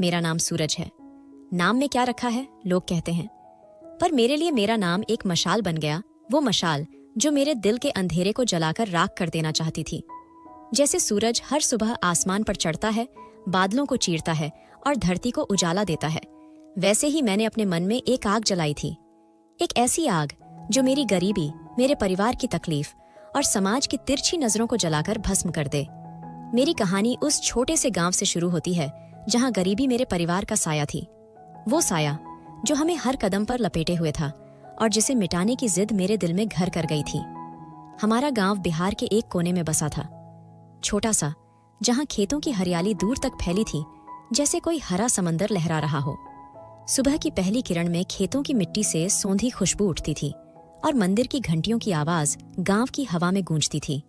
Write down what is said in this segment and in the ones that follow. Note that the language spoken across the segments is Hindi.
मेरा नाम सूरज है। नाम में क्या रखा है लोग कहते हैं, पर मेरे लिए मेरा नाम एक मशाल बन गया। वो मशाल जो मेरे दिल के अंधेरे को जलाकर राख कर देना चाहती थी। जैसे सूरज हर सुबह आसमान पर चढ़ता है, बादलों को चीरता है और धरती को उजाला देता है, वैसे ही मैंने अपने मन में एक आग जलाई थी। एक ऐसी आग जो मेरी गरीबी, मेरे परिवार की तकलीफ और समाज की तिरछी नजरों को जलाकर भस्म कर दे। मेरी कहानी उस छोटे से गांव से शुरू होती है जहां गरीबी मेरे परिवार का साया थी। वो साया जो हमें हर कदम पर लपेटे हुए था और जिसे मिटाने की जिद मेरे दिल में घर कर गई थी। हमारा गांव बिहार के एक कोने में बसा था, छोटा सा, जहां खेतों की हरियाली दूर तक फैली थी, जैसे कोई हरा समंदर लहरा रहा हो। सुबह की पहली किरण में खेतों की मिट्टी से सौंधी खुशबू उठती थी और मंदिर की घंटियों की आवाज गांव की हवा में गूंजती थी।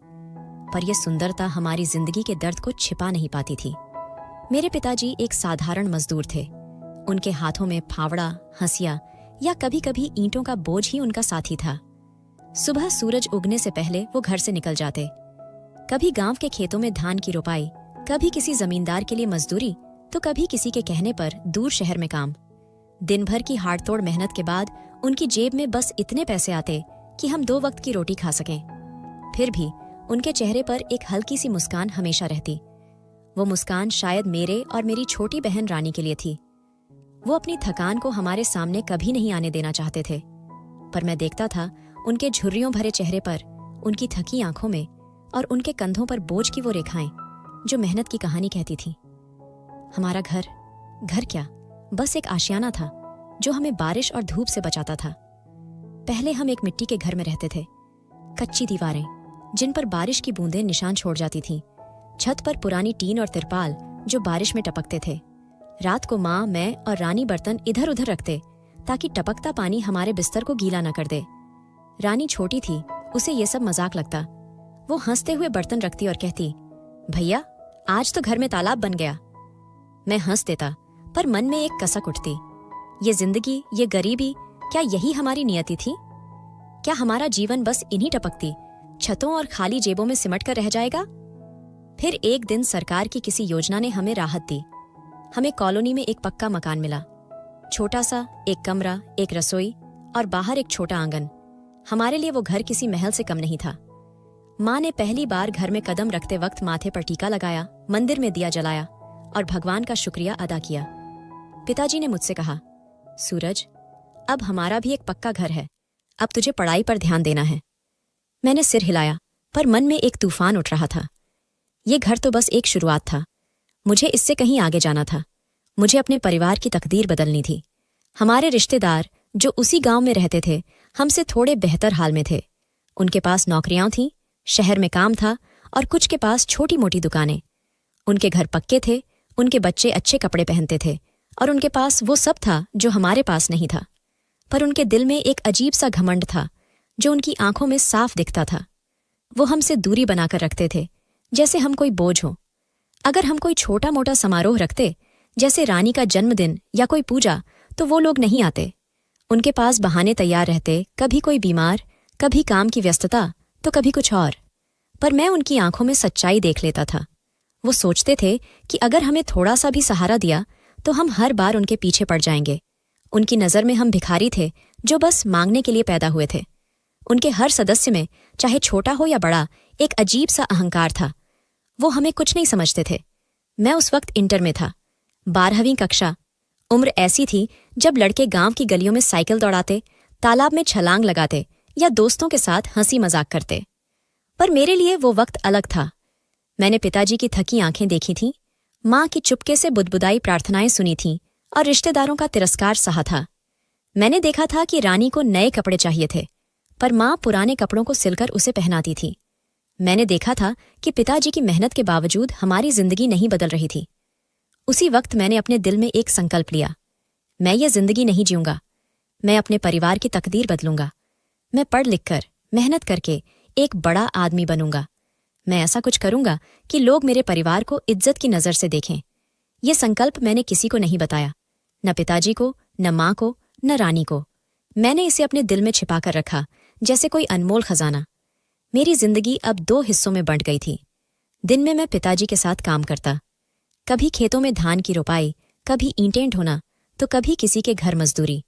पर यह सुंदरता हमारी जिंदगी के दर्द को छिपा नहीं पाती थी। मेरे पिताजी एक साधारण मजदूर थे। उनके हाथों में फावड़ा, हंसिया या कभी कभी ईंटों का बोझ ही उनका साथी था। सुबह सूरज उगने से पहले वो घर से निकल जाते। कभी गांव के खेतों में धान की रोपाई, कभी किसी जमींदार के लिए मजदूरी, तो कभी किसी के कहने पर दूर शहर में काम। दिन भर की हाड़तोड़ मेहनत के बाद उनकी जेब में बस इतने पैसे आते कि हम 2 वक्त की रोटी खा सकें। फिर भी उनके चेहरे पर एक हल्की सी मुस्कान हमेशा रहती। वो मुस्कान शायद मेरे और मेरी छोटी बहन रानी के लिए थी। वो अपनी थकान को हमारे सामने कभी नहीं आने देना चाहते थे, पर मैं देखता था उनके झुर्रियों भरे चेहरे पर, उनकी थकी आंखों में और उनके कंधों पर बोझ की वो रेखाएं जो मेहनत की कहानी कहती थी। हमारा घर क्या, बस एक आशियाना था जो हमें बारिश और धूप से बचाता था। पहले हम एक मिट्टी के घर में रहते थे। कच्ची दीवारें जिन पर बारिश की बूंदें निशान छोड़ जाती थीं, छत पर पुरानी टीन और तिरपाल जो बारिश में टपकते थे। रात को माँ, मैं और रानी बर्तन इधर उधर रखते ताकि टपकता पानी हमारे बिस्तर को गीला न कर दे। रानी छोटी थी, उसे ये सब मजाक लगता। वो हंसते हुए बर्तन रखती और कहती, भैया आज तो घर में तालाब बन गया। मैं हंस देता, पर मन में एक कसक उठती। ये जिंदगी, ये गरीबी, क्या यही हमारी नियति थी? क्या हमारा जीवन बस इन्हीं टपकती छतों और खाली जेबों में सिमट कर रह जाएगा? फिर एक दिन सरकार की किसी योजना ने हमें राहत दी। हमें कॉलोनी में एक पक्का मकान मिला। छोटा सा, एक कमरा, एक रसोई और बाहर एक छोटा आंगन। हमारे लिए वो घर किसी महल से कम नहीं था। माँ ने पहली बार घर में कदम रखते वक्त माथे पर टीका लगाया, मंदिर में दिया जलाया और भगवान का शुक्रिया अदा किया। पिताजी ने मुझसे कहा, सूरज, अब हमारा भी एक पक्का घर है, अब तुझे पढ़ाई पर ध्यान देना है। मैंने सिर हिलाया, पर मन में एक तूफान उठ रहा था। ये घर तो बस एक शुरुआत था, मुझे इससे कहीं आगे जाना था। मुझे अपने परिवार की तकदीर बदलनी थी। हमारे रिश्तेदार जो उसी गांव में रहते थे, हमसे थोड़े बेहतर हाल में थे। उनके पास नौकरियां थीं, शहर में काम था और कुछ के पास छोटी मोटी दुकानें। उनके घर पक्के थे, उनके बच्चे अच्छे कपड़े पहनते थे और उनके पास वो सब था जो हमारे पास नहीं था। पर उनके दिल में एक अजीब सा घमंड था जो उनकी आंखों में साफ दिखता था। वो हमसे दूरी बनाकर रखते थे, जैसे हम कोई बोझ हो। अगर हम कोई छोटा मोटा समारोह रखते, जैसे रानी का जन्मदिन या कोई पूजा, तो वो लोग नहीं आते। उनके पास बहाने तैयार रहते, कभी कोई बीमार, कभी काम की व्यस्तता, तो कभी कुछ और। पर मैं उनकी आंखों में सच्चाई देख लेता था। वो सोचते थे कि अगर हमें थोड़ा सा भी सहारा दिया तो हम हर बार उनके पीछे पड़ जाएंगे। उनकी नज़र में हम भिखारी थे जो बस मांगने के लिए पैदा हुए थे। उनके हर सदस्य में, चाहे छोटा हो या बड़ा, एक अजीब सा अहंकार था। वो हमें कुछ नहीं समझते थे। मैं उस वक्त इंटर में था, 12वीं कक्षा। उम्र ऐसी थी जब लड़के गांव की गलियों में साइकिल दौड़ाते, तालाब में छलांग लगाते या दोस्तों के साथ हंसी मजाक करते। पर मेरे लिए वो वक्त अलग था। मैंने पिताजी की थकी आंखें देखी थीं, माँ की चुपके से बुदबुदाई प्रार्थनाएं सुनी थीं और रिश्तेदारों का तिरस्कार सहा था। मैंने देखा था कि रानी को नए कपड़े चाहिए थे, पर माँ पुराने कपड़ों को सिलकर उसे पहनाती थी। मैंने देखा था कि पिताजी की मेहनत के बावजूद हमारी जिंदगी नहीं बदल रही थी। उसी वक्त मैंने अपने दिल में एक संकल्प लिया, मैं ये जिंदगी नहीं जीऊंगा। मैं अपने परिवार की तकदीर बदलूंगा। मैं पढ़ लिख कर, मेहनत करके एक बड़ा आदमी बनूंगा। मैं ऐसा कुछ करूंगा कि लोग मेरे परिवार को इज्जत की नज़र से देखें। ये संकल्प मैंने किसी को नहीं बताया, न पिताजी को, न माँ को, न रानी को। मैंने इसे अपने दिल में छिपा कर रखा, जैसे कोई अनमोल खजाना। मेरी जिंदगी अब 2 हिस्सों में बंट गई थी। दिन में मैं पिताजी के साथ काम करता, कभी खेतों में धान की रोपाई, कभी ईंटें ढोना तो कभी किसी के घर मजदूरी।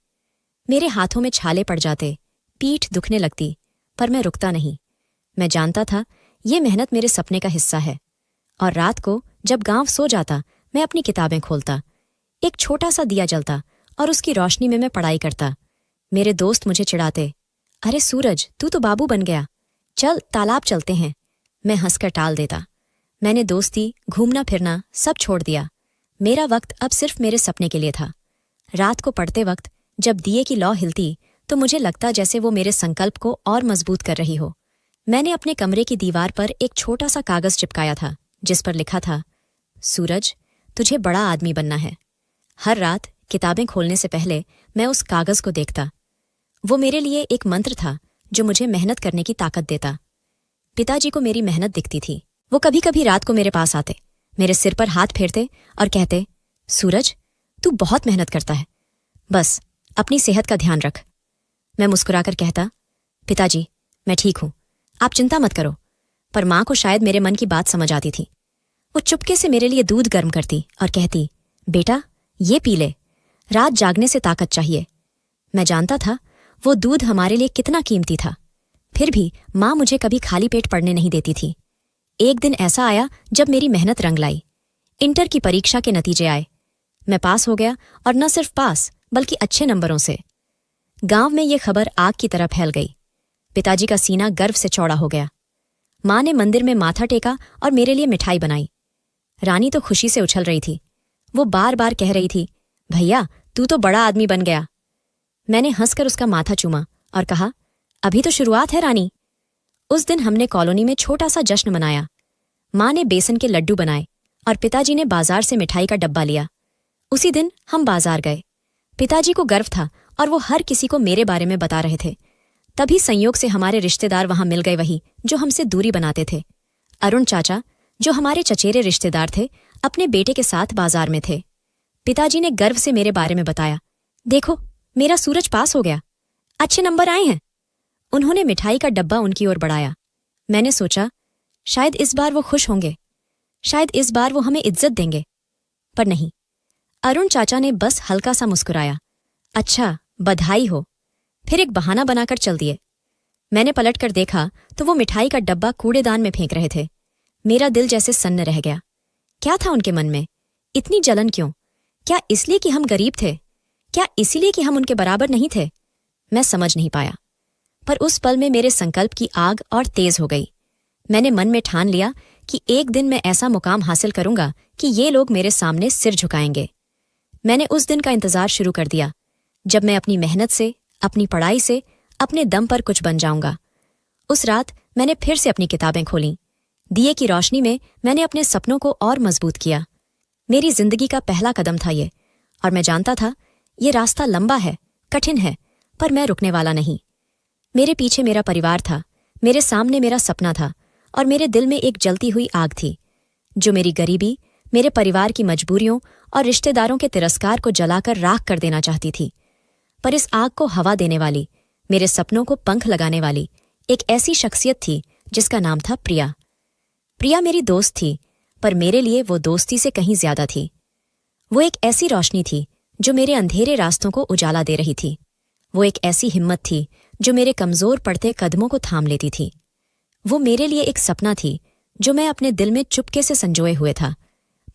मेरे हाथों में छाले पड़ जाते, पीठ दुखने लगती, पर मैं रुकता नहीं। मैं जानता था ये मेहनत मेरे सपने का हिस्सा है। और रात को जब गांव सो जाता, मैं अपनी किताबें खोलता, एक छोटा सा दिया जलता और उसकी रोशनी में मैं पढ़ाई करता। मेरे दोस्त मुझे चिढ़ाते, अरे सूरज, तू तो बाबू बन गया, चल तालाब चलते हैं। मैं हंसकर टाल देता। मैंने दोस्ती, घूमना फिरना सब छोड़ दिया। मेरा वक्त अब सिर्फ मेरे सपने के लिए था। रात को पढ़ते वक्त जब दिए की लौ हिलती तो मुझे लगता जैसे वो मेरे संकल्प को और मजबूत कर रही हो। मैंने अपने कमरे की दीवार पर एक छोटा सा कागज चिपकाया था जिस पर लिखा था, सूरज, तुझे बड़ा आदमी बनना है। हर रात किताबें खोलने से पहले मैं उस कागज को देखता। वो मेरे लिए एक मंत्र था जो मुझे मेहनत करने की ताकत देता। पिताजी को मेरी मेहनत दिखती थी। वो कभी कभी रात को मेरे पास आते, मेरे सिर पर हाथ फेरते और कहते, सूरज, तू बहुत मेहनत करता है, बस अपनी सेहत का ध्यान रख। मैं मुस्कुराकर कहता, पिताजी, मैं ठीक हूं, आप चिंता मत करो। पर मां को शायद मेरे मन की बात समझ आती थी। वो चुपके से मेरे लिए दूध गर्म करती और कहती, बेटा, ये पी ले, रात जागने से ताकत चाहिए। मैं जानता था वो दूध हमारे लिए कितना कीमती था। फिर भी मां मुझे कभी खाली पेट पढ़ने नहीं देती थी। एक दिन ऐसा आया जब मेरी मेहनत रंग लाई। इंटर की परीक्षा के नतीजे आए। मैं पास हो गया, और न सिर्फ पास बल्कि अच्छे नंबरों से। गांव में ये खबर आग की तरह फैल गई। पिताजी का सीना गर्व से चौड़ा हो गया। मां ने मंदिर में माथा टेका और मेरे लिए मिठाई बनाई। रानी तो खुशी से उछल रही थी। वो बार बार कह रही थी, भैया, तू तो बड़ा आदमी बन गया। मैंने हंसकर उसका माथा चूमा और कहा, अभी तो शुरुआत है रानी। उस दिन हमने कॉलोनी में छोटा सा जश्न मनाया। मां ने बेसन के लड्डू बनाए और पिताजी ने बाजार से मिठाई का डब्बा लिया। उसी दिन हम बाजार गए। पिताजी को गर्व था और वो हर किसी को मेरे बारे में बता रहे थे। तभी संयोग से हमारे रिश्तेदार वहां मिल गए, वही जो हमसे दूरी बनाते थे। अरुण चाचा, जो हमारे चचेरे रिश्तेदार थे, अपने बेटे के साथ बाजार में थे। पिताजी ने गर्व से मेरे बारे में बताया, देखो, मेरा सूरज पास हो गया, अच्छे नंबर आए हैं। उन्होंने मिठाई का डब्बा उनकी ओर बढ़ाया। मैंने सोचा, शायद इस बार वो खुश होंगे, शायद इस बार वो हमें इज्जत देंगे। पर नहीं। अरुण चाचा ने बस हल्का सा मुस्कुराया, अच्छा, बधाई हो। फिर एक बहाना बनाकर चल दिए। मैंने पलटकर देखा तो वो मिठाई का डब्बा कूड़ेदान में फेंक रहे थे। मेरा दिल जैसे सन्न रह गया। क्या था उनके मन में? इतनी जलन क्यों? क्या इसलिए कि हम गरीब थे? क्या इसीलिए कि हम उनके बराबर नहीं थे? मैं समझ नहीं पाया। पर उस पल में मेरे संकल्प की आग और तेज हो गई। मैंने मन में ठान लिया कि एक दिन मैं ऐसा मुकाम हासिल करूंगा कि ये लोग मेरे सामने सिर झुकाएंगे। मैंने उस दिन का इंतजार शुरू कर दिया जब मैं अपनी मेहनत से, अपनी पढ़ाई से, अपने दम पर कुछ बन जाऊंगा। उस रात मैंने फिर से अपनी किताबें खोलीं। दिए की रोशनी में मैंने अपने सपनों को और मजबूत किया। मेरी जिंदगी का पहला कदम था ये, और मैं जानता था ये रास्ता लंबा है, कठिन है, पर मैं रुकने वाला नहीं। मेरे पीछे मेरा परिवार था, मेरे सामने मेरा सपना था, और मेरे दिल में एक जलती हुई आग थी जो मेरी गरीबी, मेरे परिवार की मजबूरियों और रिश्तेदारों के तिरस्कार को जलाकर राख कर देना चाहती थी। पर इस आग को हवा देने वाली, मेरे सपनों को पंख लगाने वाली एक ऐसी शख्सियत थी जिसका नाम था प्रिया। प्रिया मेरी दोस्त थी, पर मेरे लिए वो दोस्ती से कहीं ज्यादा थी। वो एक ऐसी रोशनी थी जो मेरे अंधेरे रास्तों को उजाला दे रही थी। वो एक ऐसी हिम्मत थी जो मेरे कमजोर पड़ते कदमों को थाम लेती थी। वो मेरे लिए एक सपना थी जो मैं अपने दिल में चुपके से संजोए हुए था,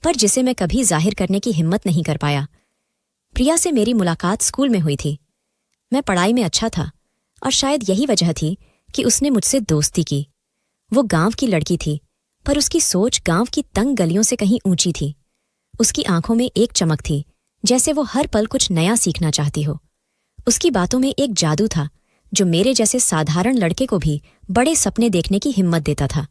पर जिसे मैं कभी जाहिर करने की हिम्मत नहीं कर पाया। प्रिया से मेरी मुलाकात स्कूल में हुई थी। मैं पढ़ाई में अच्छा था, और शायद यही वजह थी कि उसने मुझसे दोस्ती की। वो गांव की लड़की थी, पर उसकी सोच गांव की तंग गलियों से कहीं ऊंची थी। उसकी आंखों में एक चमक थी, जैसे वो हर पल कुछ नया सीखना चाहती हो। उसकी बातों में एक जादू था जो मेरे जैसे साधारण लड़के को भी बड़े सपने देखने की हिम्मत देता था।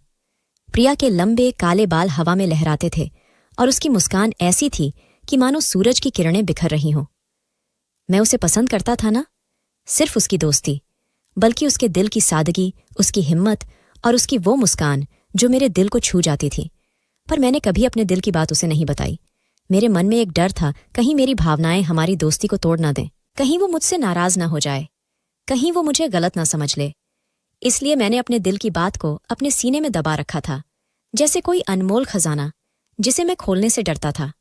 प्रिया के लंबे काले बाल हवा में लहराते थे, और उसकी मुस्कान ऐसी थी कि मानो सूरज की किरणें बिखर रही हों। मैं उसे पसंद करता था ना सिर्फ उसकी दोस्ती, बल्कि उसके दिल की सादगी, उसकी हिम्मत और उसकी वो मुस्कान जो मेरे दिल को छू जाती थी। पर मैंने कभी अपने दिल की बात उसे नहीं बताई। मेरे मन में एक डर था, कहीं मेरी भावनाएं हमारी दोस्ती को तोड़ ना दें, कहीं वो मुझसे नाराज ना हो जाए, कहीं वो मुझे गलत ना समझ ले। इसलिए मैंने अपने दिल की बात को अपने सीने में दबा रखा था, जैसे कोई अनमोल खजाना जिसे मैं खोलने से डरता था।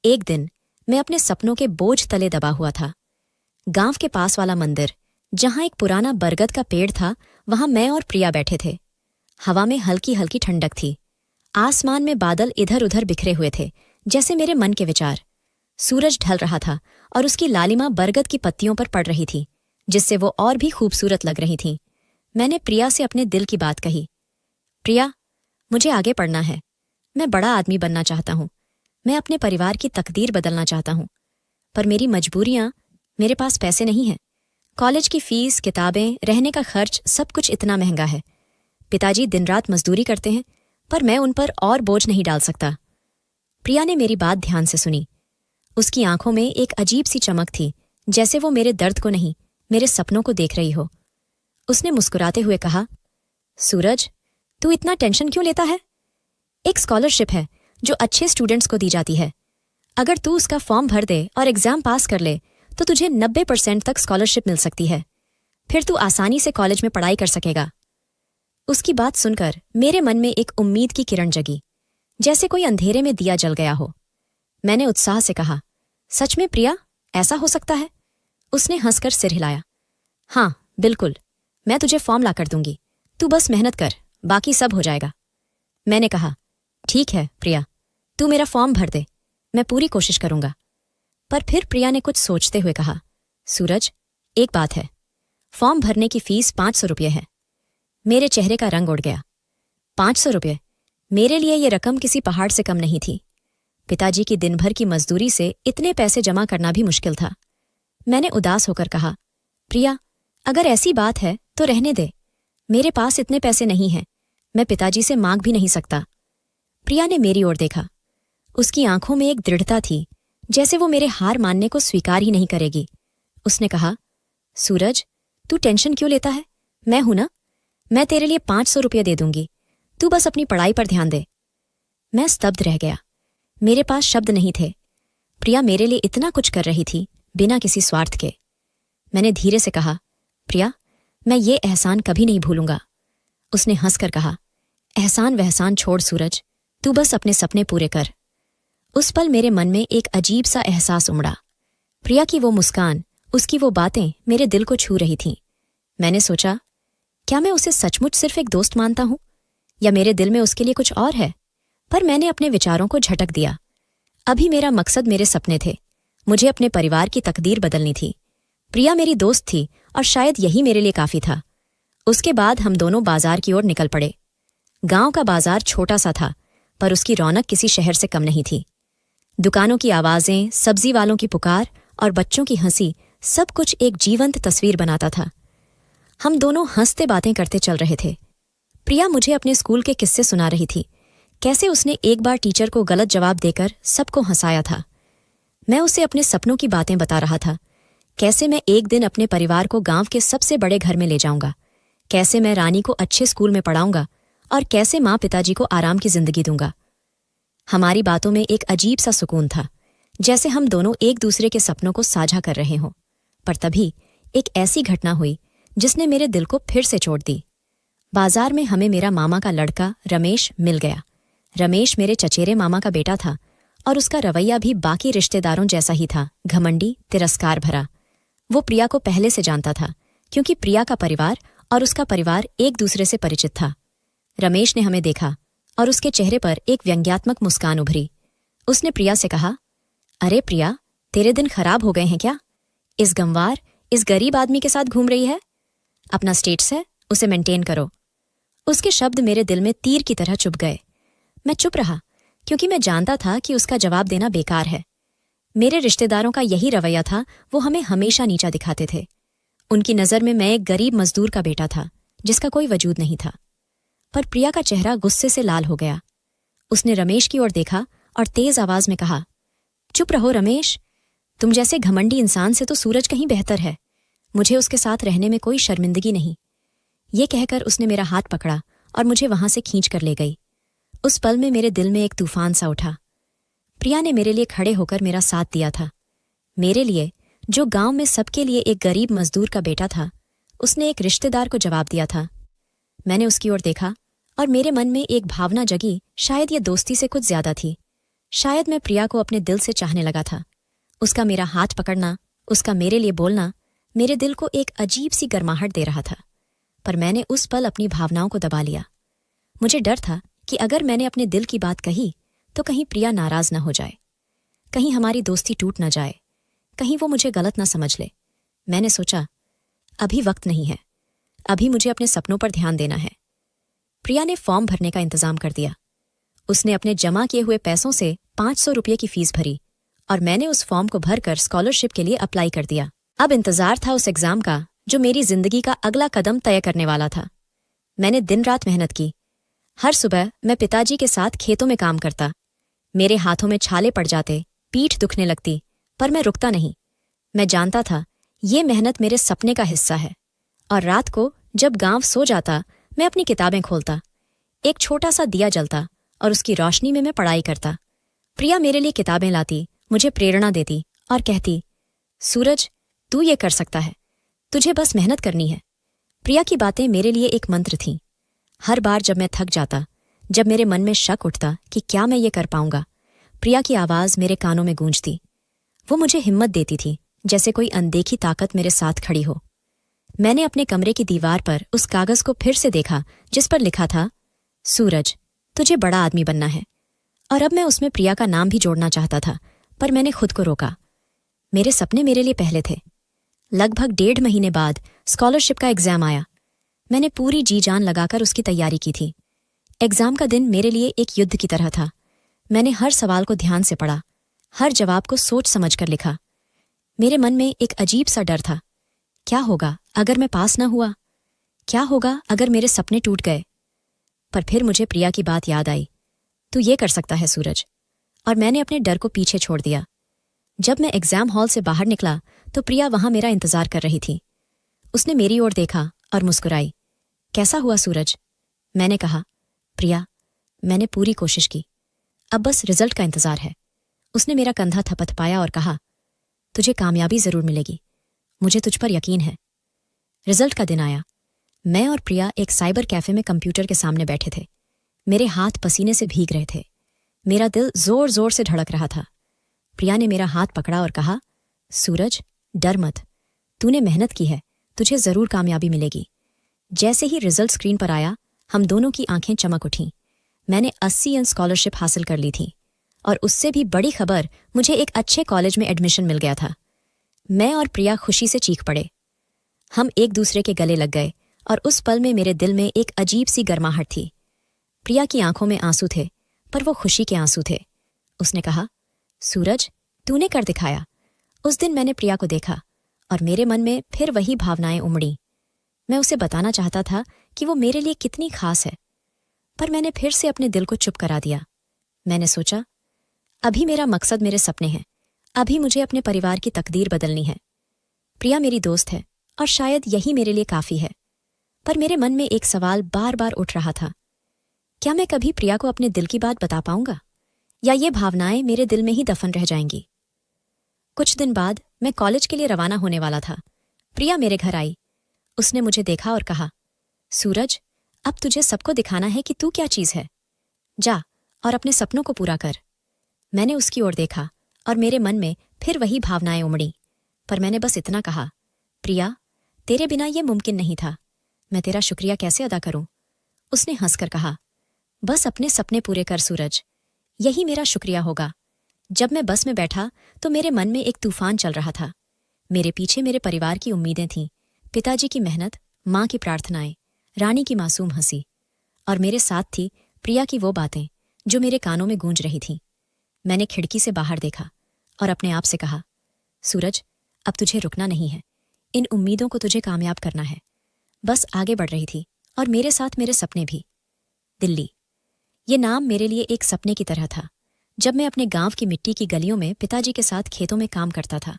एक दिन मैं अपने सपनों के बोझ तले दबा हुआ था। गांव के पास वाला मंदिर, जहां एक पुराना बरगद का पेड़ था, वहां मैं और प्रिया बैठे थे। हवा में हल्की हल्की ठंडक थी। आसमान में बादल इधर उधर बिखरे हुए थे, जैसे मेरे मन के विचार। सूरज ढल रहा था और उसकी लालिमा बरगद की पत्तियों पर पड़ रही थी, जिससे वो और भी खूबसूरत लग रही थीं। मैंने प्रिया से अपने दिल की बात कही। प्रिया, मुझे आगे पढ़ना है। मैं बड़ा आदमी बनना चाहता हूँ। मैं अपने परिवार की तकदीर बदलना चाहता हूँ। पर मेरी मजबूरियां, मेरे पास पैसे नहीं हैं। कॉलेज की फीस, किताबें, रहने का खर्च, सब कुछ इतना महंगा है। पिताजी दिन रात मजदूरी करते हैं, पर मैं उन पर और बोझ नहीं डाल सकता। प्रिया ने मेरी बात ध्यान से सुनी। उसकी आंखों में एक अजीब सी चमक थी, जैसे वो मेरे दर्द को नहीं, मेरे सपनों को देख रही हो। उसने मुस्कुराते हुए कहा, सूरज, तू इतना टेंशन क्यों लेता है? एक स्कॉलरशिप है जो अच्छे स्टूडेंट्स को दी जाती है। अगर तू उसका फॉर्म भर दे और एग्जाम पास कर ले तो तुझे 90% तक स्कॉलरशिप मिल सकती है। फिर तू आसानी से कॉलेज में पढ़ाई कर सकेगा। उसकी बात सुनकर मेरे मन में एक उम्मीद की किरण जगी, जैसे कोई अंधेरे में दिया जल गया हो। मैंने उत्साह से कहा, सच में प्रिया, ऐसा हो सकता है? उसने हंसकर सिर हिलाया। हाँ, बिल्कुल, मैं तुझे फॉर्म ला कर दूंगी। तू बस मेहनत कर, बाकी सब हो जाएगा। मैंने कहा, ठीक है प्रिया, तू मेरा फॉर्म भर दे, मैं पूरी कोशिश करूंगा। पर फिर प्रिया ने कुछ सोचते हुए कहा, सूरज, एक बात है, फॉर्म भरने की फीस 500 रुपये है। मेरे चेहरे का रंग उड़ गया। 500 रुपये? मेरे लिए ये रकम किसी पहाड़ से कम नहीं थी। पिताजी की दिन भर की मजदूरी से इतने पैसे जमा करना भी मुश्किल था। मैंने उदास होकर कहा, प्रिया, अगर ऐसी बात है तो रहने दे। मेरे पास इतने पैसे नहीं हैं, मैं पिताजी से मांग भी नहीं सकता। प्रिया ने मेरी ओर देखा। उसकी आंखों में एक दृढ़ता थी, जैसे वो मेरे हार मानने को स्वीकार ही नहीं करेगी। उसने कहा, सूरज, तू टेंशन क्यों लेता है? मैं हूं ना, मैं तेरे लिए 500 रुपये दे दूंगी। तू बस अपनी पढ़ाई पर ध्यान दे। मैं स्तब्ध रह गया। मेरे पास शब्द नहीं थे। प्रिया मेरे लिए इतना कुछ कर रही थी, बिना किसी स्वार्थ के। मैंने धीरे से कहा, प्रिया, मैं ये एहसान कभी नहीं भूलूंगा। उसने हंसकर कहा, एहसान वहसान छोड़ सूरज, तू बस अपने सपने पूरे कर। उस पल मेरे मन में एक अजीब सा एहसास उमड़ा। प्रिया की वो मुस्कान, उसकी वो बातें मेरे दिल को छू रही थीं। मैंने सोचा, क्या मैं उसे सचमुच सिर्फ एक दोस्त मानता हूं, या मेरे दिल में उसके लिए कुछ और है? पर मैंने अपने विचारों को झटक दिया। अभी मेरा मकसद मेरे सपने थे। मुझे अपने परिवार की तकदीर बदलनी थी। प्रिया मेरी दोस्त थी और शायद यही मेरे लिए काफी था। उसके बाद हम दोनों बाजार की ओर निकल पड़े। गांव का बाजार छोटा सा था, पर उसकी रौनक किसी शहर से कम नहीं थी। दुकानों की आवाजें, सब्जी वालों की पुकार और बच्चों की हंसी, सब कुछ एक जीवंत तस्वीर बनाता था। हम दोनों हंसते बातें करते चल रहे थे। प्रिया मुझे अपने स्कूल के किस्से सुना रही थी, कैसे उसने एक बार टीचर को गलत जवाब देकर सबको हंसाया था। मैं उसे अपने सपनों की बातें बता रहा था, कैसे मैं एक दिन अपने परिवार को गांव के सबसे बड़े घर में ले जाऊंगा, कैसे मैं रानी को अच्छे स्कूल में पढ़ाऊंगा और कैसे माँ पिताजी को आराम की जिंदगी दूंगा। हमारी बातों में एक अजीब सा सुकून था, जैसे हम दोनों एक दूसरे के सपनों को साझा कर रहे हों। पर तभी एक ऐसी घटना हुई जिसने मेरे दिल को फिर से चोट दी। बाजार में हमें मेरा मामा का लड़का रमेश मिल गया। रमेश मेरे चचेरे मामा का बेटा था और उसका रवैया भी बाकी रिश्तेदारों जैसा ही था, घमंडी, तिरस्कार भरा। वो प्रिया को पहले से जानता था, क्योंकि प्रिया का परिवार और उसका परिवार एक दूसरे से परिचित था। रमेश ने हमें देखा और उसके चेहरे पर एक व्यंग्यात्मक मुस्कान उभरी। उसने प्रिया से कहा, अरे प्रिया, तेरे दिन खराब हो गए हैं क्या? इस गंवार, इस गरीब आदमी के साथ घूम रही है? अपना स्टेटस है, उसे मेंटेन करो। उसके शब्द मेरे दिल में तीर की तरह चुभ गए। मैं चुप रहा, क्योंकि मैं जानता था कि उसका जवाब देना बेकार है। मेरे रिश्तेदारों का यही रवैया था, वो हमें हमेशा नीचा दिखाते थे। उनकी नज़र में मैं एक गरीब मजदूर का बेटा था, जिसका कोई वजूद नहीं था। पर प्रिया का चेहरा गुस्से से लाल हो गया। उसने रमेश की ओर देखा और तेज आवाज में कहा, चुप रहो रमेश, तुम जैसे घमंडी इंसान से तो सूरज कहीं बेहतर है। मुझे उसके साथ रहने में कोई शर्मिंदगी नहीं। ये कहकर उसने मेरा हाथ पकड़ा और मुझे वहां से खींच कर ले गई। उस पल में मेरे दिल में एक तूफान सा उठा। प्रिया ने मेरे लिए खड़े होकर मेरा साथ दिया था। मेरे लिए, जो गांव में सबके लिए एक गरीब मजदूर का बेटा था, उसने एक रिश्तेदार को जवाब दिया था। मैंने उसकी ओर देखा और मेरे मन में एक भावना जगी, शायद ये दोस्ती से कुछ ज्यादा थी। शायद मैं प्रिया को अपने दिल से चाहने लगा था। उसका मेरा हाथ पकड़ना, उसका मेरे लिए बोलना मेरे दिल को एक अजीब सी गर्माहट दे रहा था। पर मैंने उस पल अपनी भावनाओं को दबा लिया। मुझे डर था कि अगर मैंने अपने दिल की बात कही तो कहीं प्रिया नाराज न हो जाए, कहीं हमारी दोस्ती टूट न जाए, कहीं वो मुझे गलत न समझ ले। मैंने सोचा, अभी वक्त नहीं है, अभी मुझे अपने सपनों पर ध्यान देना है। प्रिया ने फॉर्म भरने का इंतजाम कर दिया। उसने अपने जमा किए हुए पैसों से 500 रुपये की फीस भरी और मैंने उस फॉर्म को भरकर स्कॉलरशिप के लिए अप्लाई कर दिया। अब इंतजार था उस एग्जाम का जो मेरी जिंदगी का अगला कदम तय करने वाला था। मैंने दिन रात मेहनत की। हर सुबह मैं पिताजी के साथ खेतों में काम करता। मेरे हाथों में छाले पड़ जाते, पीठ दुखने लगती, पर मैं रुकता नहीं। मैं जानता था ये मेहनत मेरे सपने का हिस्सा है। और रात को जब गांव सो जाता, मैं अपनी किताबें खोलता। एक छोटा सा दिया जलता और उसकी रोशनी में मैं पढ़ाई करता। प्रिया मेरे लिए किताबें लाती, मुझे प्रेरणा देती और कहती, सूरज, तू ये कर सकता है, तुझे बस मेहनत करनी है। प्रिया की बातें मेरे लिए एक मंत्र थीं। हर बार जब मैं थक जाता, जब मेरे मन में शक उठता कि क्या मैं ये कर पाऊंगा, प्रिया की आवाज मेरे कानों में गूंजती। वो मुझे हिम्मत देती थी, जैसे कोई अनदेखी ताकत मेरे साथ खड़ी हो। मैंने अपने कमरे की दीवार पर उस कागज को फिर से देखा जिस पर लिखा था, सूरज, तुझे बड़ा आदमी बनना है। और अब मैं उसमें प्रिया का नाम भी जोड़ना चाहता था, पर मैंने खुद को रोका। मेरे सपने मेरे लिए पहले थे। लगभग 1.5 महीने बाद स्कॉलरशिप का एग्जाम आया। मैंने पूरी जी जान लगाकर उसकी तैयारी की थी। एग्जाम का दिन मेरे लिए एक युद्ध की तरह था। मैंने हर सवाल को ध्यान से पढ़ा, हर जवाब को सोच समझ कर लिखा। मेरे मन में एक अजीब सा डर था। क्या होगा अगर मैं पास न हुआ? क्या होगा अगर मेरे सपने टूट गए? पर फिर मुझे प्रिया की बात याद आई, तू ये कर सकता है सूरज। और मैंने अपने डर को पीछे छोड़ दिया। जब मैं एग्जाम हॉल से बाहर निकला तो प्रिया वहां मेरा इंतजार कर रही थी। उसने मेरी ओर देखा और मुस्कुराई। कैसा हुआ सूरज? मैंने कहा, प्रिया, मैंने पूरी कोशिश की, अब बस रिजल्ट का इंतजार है। उसने मेरा कंधा थपथपाया और कहा, तुझे कामयाबी जरूर मिलेगी, मुझे तुझ पर यकीन है। रिजल्ट का दिन आया। मैं और प्रिया एक साइबर कैफे में कंप्यूटर के सामने बैठे थे। मेरे हाथ पसीने से भीग रहे थे। मेरा दिल जोर जोर से धड़क रहा था। प्रिया ने मेरा हाथ पकड़ा और कहा, सूरज, डर मत, तूने मेहनत की है, तुझे जरूर कामयाबी मिलेगी। जैसे ही रिजल्ट स्क्रीन पर आया, हम दोनों की आंखें चमक उठीं। मैंने 80 अंक स्कॉलरशिप हासिल कर ली थी और उससे भी बड़ी खबर, मुझे एक अच्छे कॉलेज में एडमिशन मिल गया था। मैं और प्रिया खुशी से चीख पड़े। हम एक दूसरे के गले लग गए और उस पल में मेरे दिल में एक अजीब सी गर्माहट थी। प्रिया की आंखों में आंसू थे, पर वो खुशी के आंसू थे। उसने कहा, सूरज, तूने कर दिखाया। उस दिन मैंने प्रिया को देखा और मेरे मन में फिर वही भावनाएं उमड़ी। मैं उसे बताना चाहता था कि वो मेरे लिए कितनी खास है, पर मैंने फिर से अपने दिल को चुप करा दिया। मैंने सोचा, अभी मेरा मकसद मेरे सपने हैं, अभी मुझे अपने परिवार की तकदीर बदलनी है। प्रिया मेरी दोस्त है और शायद यही मेरे लिए काफी है। पर मेरे मन में एक सवाल बार बार उठ रहा था, क्या मैं कभी प्रिया को अपने दिल की बात बता पाऊंगा, या ये भावनाएं मेरे दिल में ही दफन रह जाएंगी? कुछ दिन बाद मैं कॉलेज के लिए रवाना होने वाला था। प्रिया मेरे घर आई। उसने मुझे देखा और कहा, सूरज, अब तुझे सबको दिखाना है कि तू क्या चीज है। जा और अपने सपनों को पूरा कर। मैंने उसकी ओर देखा और मेरे मन में फिर वही भावनाएं उमड़ी, पर मैंने बस इतना कहा, प्रिया, तेरे बिना यह मुमकिन नहीं था। मैं तेरा शुक्रिया कैसे अदा करूं? उसने हंसकर कहा, बस अपने सपने पूरे कर सूरज, यही मेरा शुक्रिया होगा। जब मैं बस में बैठा तो मेरे मन में एक तूफान चल रहा था। मेरे पीछे मेरे परिवार की उम्मीदें थीं, पिताजी की मेहनत, माँ की प्रार्थनाएं, रानी की मासूम हंसी, और मेरे साथ थी प्रिया की वो बातें जो मेरे कानों में गूंज रही थीं। मैंने खिड़की से बाहर देखा और अपने आप से कहा, सूरज, अब तुझे रुकना नहीं है, इन उम्मीदों को तुझे कामयाब करना है। बस आगे बढ़ रही थी और मेरे साथ मेरे सपने भी। दिल्ली, ये नाम मेरे लिए एक सपने की तरह था। जब मैं अपने गांव की मिट्टी की गलियों में पिताजी के साथ खेतों में काम करता था,